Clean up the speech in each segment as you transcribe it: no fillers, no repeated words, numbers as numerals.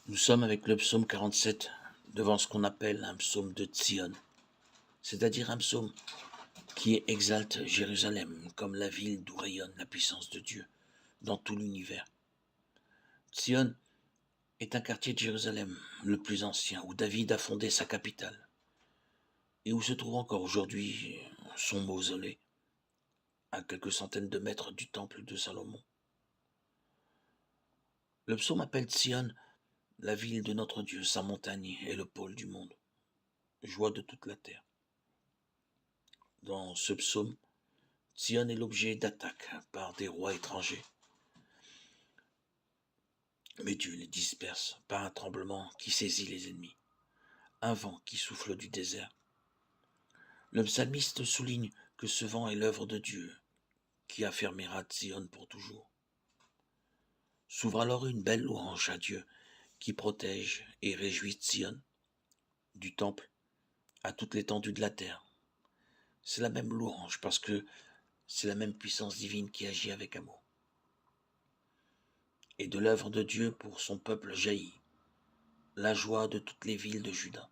Nous sommes avec le psaume 47 devant ce qu'on appelle un psaume de Tzion, c'est-à-dire un psaume qui exalte Jérusalem comme la ville d'où rayonne la puissance de Dieu dans tout l'univers. Tzion est un quartier de Jérusalem, le plus ancien, où David a fondé sa capitale et où se trouve encore aujourd'hui son mausolée, à quelques centaines de mètres du temple de Salomon. Le psaume appelle Tzion la ville de notre Dieu, sa montagne et le pôle du monde, joie de toute la terre. Dans ce psaume, Tzion est l'objet d'attaques par des rois étrangers. Mais Dieu les disperse par un tremblement qui saisit les ennemis, un vent qui souffle du désert. Le psalmiste souligne que ce vent est l'œuvre de Dieu, qui affermira Tzion pour toujours. S'ouvre alors une belle louange à Dieu, qui protège et réjouit Tzion, du temple à toute l'étendue de la terre. C'est la même louange parce que c'est la même puissance divine qui agit avec amour. Et de l'œuvre de Dieu pour son peuple jaillit la joie de toutes les villes de Juda.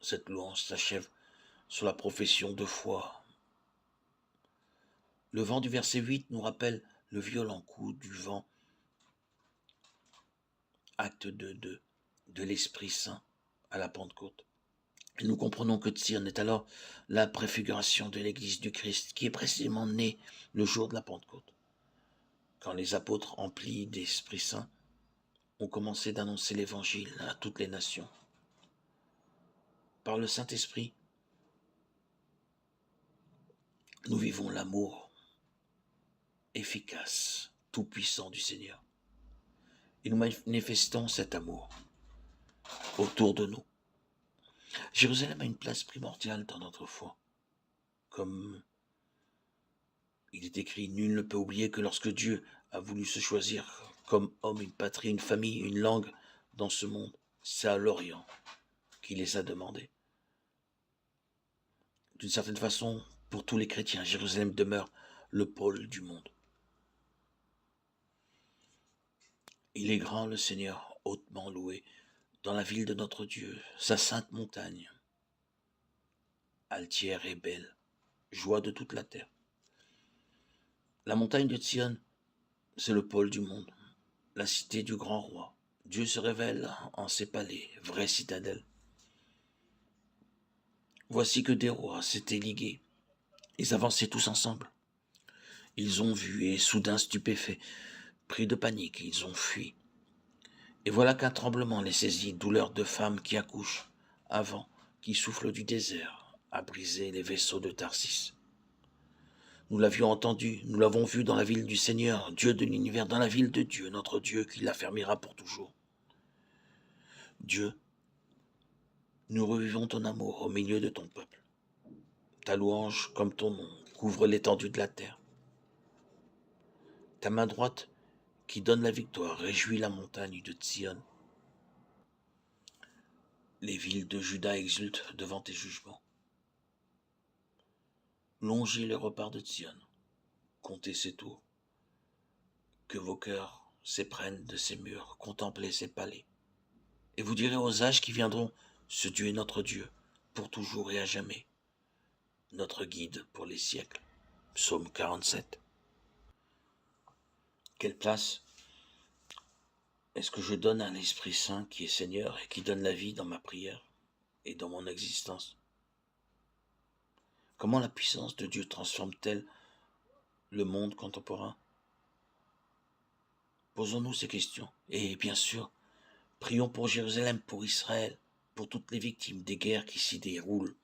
Cette louange s'achève sur la profession de foi. Le vent du verset 8 nous rappelle le violent coup du vent, acte 2 de l'Esprit Saint à la Pentecôte. Et nous comprenons que Tzion est alors la préfiguration de l'Église du Christ, qui est précisément née le jour de la Pentecôte, quand les apôtres emplis d'Esprit Saint ont commencé d'annoncer l'Évangile à toutes les nations. Par le Saint-Esprit, nous vivons l'amour efficace, tout-puissant du Seigneur. Et nous manifestons cet amour autour de nous. Jérusalem a une place primordiale dans notre foi. Comme il est écrit, nul ne peut oublier que lorsque Dieu a voulu se choisir comme homme, une patrie, une famille, une langue dans ce monde, c'est à l'Orient qu'il les a demandés. D'une certaine façon, pour tous les chrétiens, Jérusalem demeure le pôle du monde. Il est grand le Seigneur, hautement loué, dans la ville de notre Dieu, sa sainte montagne, altière et belle, joie de toute la terre. La montagne de Tzion, c'est le pôle du monde, la cité du grand roi. Dieu se révèle en ses palais, vraie citadelle. Voici que des rois s'étaient ligués. Ils avançaient tous ensemble. Ils ont vu et soudain stupéfaits, pris de panique, ils ont fui. Et voilà qu'un tremblement les saisit, douleur de femmes qui accouchent, un vent qui souffle du désert, a brisé les vaisseaux de Tarsis. Nous l'avions entendu, nous l'avons vu dans la ville du Seigneur, Dieu de l'univers, dans la ville de Dieu, notre Dieu qui l'affermira pour toujours. Dieu, nous revivons ton amour au milieu de ton peuple. Ta louange, comme ton nom, couvre l'étendue de la terre. Ta main droite, qui donne la victoire, réjouit la montagne de Tzion. Les villes de Juda exultent devant tes jugements. Longez les reparts de Tzion, comptez ses tours. Que vos cœurs s'éprennent de ses murs, contemplez ses palais. Et vous direz aux âges qui viendront, ce Dieu est notre Dieu, pour toujours et à jamais, notre guide pour les siècles. Psaume 47. Quelle place est-ce que je donne à l'Esprit Saint qui est Seigneur et qui donne la vie dans ma prière et dans mon existence? Comment la puissance de Dieu transforme-t-elle le monde contemporain? Posons-nous ces questions. Et bien sûr, prions pour Jérusalem, pour Israël, pour toutes les victimes des guerres qui s'y déroulent.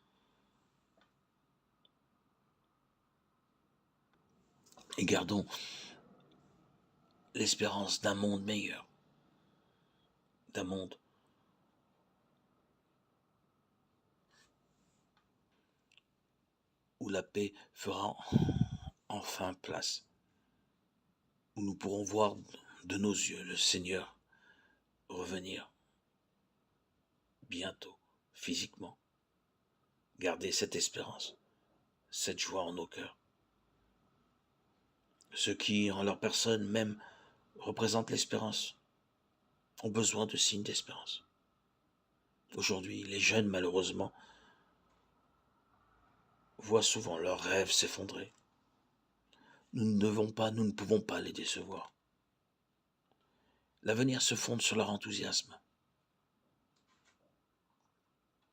Et gardons l'espérance d'un monde meilleur, d'un monde où la paix fera enfin place, où nous pourrons voir de nos yeux le Seigneur revenir bientôt, physiquement. Gardez cette espérance, cette joie en nos cœurs. Ceux qui, en leur personne même, représentent l'espérance, ont besoin de signes d'espérance. Aujourd'hui, les jeunes, malheureusement, voient souvent leurs rêves s'effondrer. Nous ne pouvons pas les décevoir. L'avenir se fonde sur leur enthousiasme.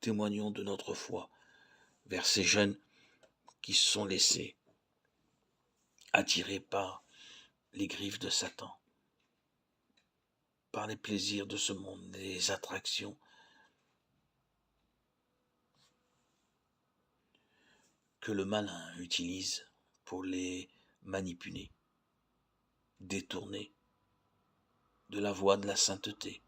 Témoignons de notre foi vers ces jeunes qui se sont laissés attirer par les griffes de Satan, par les plaisirs de ce monde, les attractions que le malin utilise pour les manipuler, détourner de la voie de la sainteté,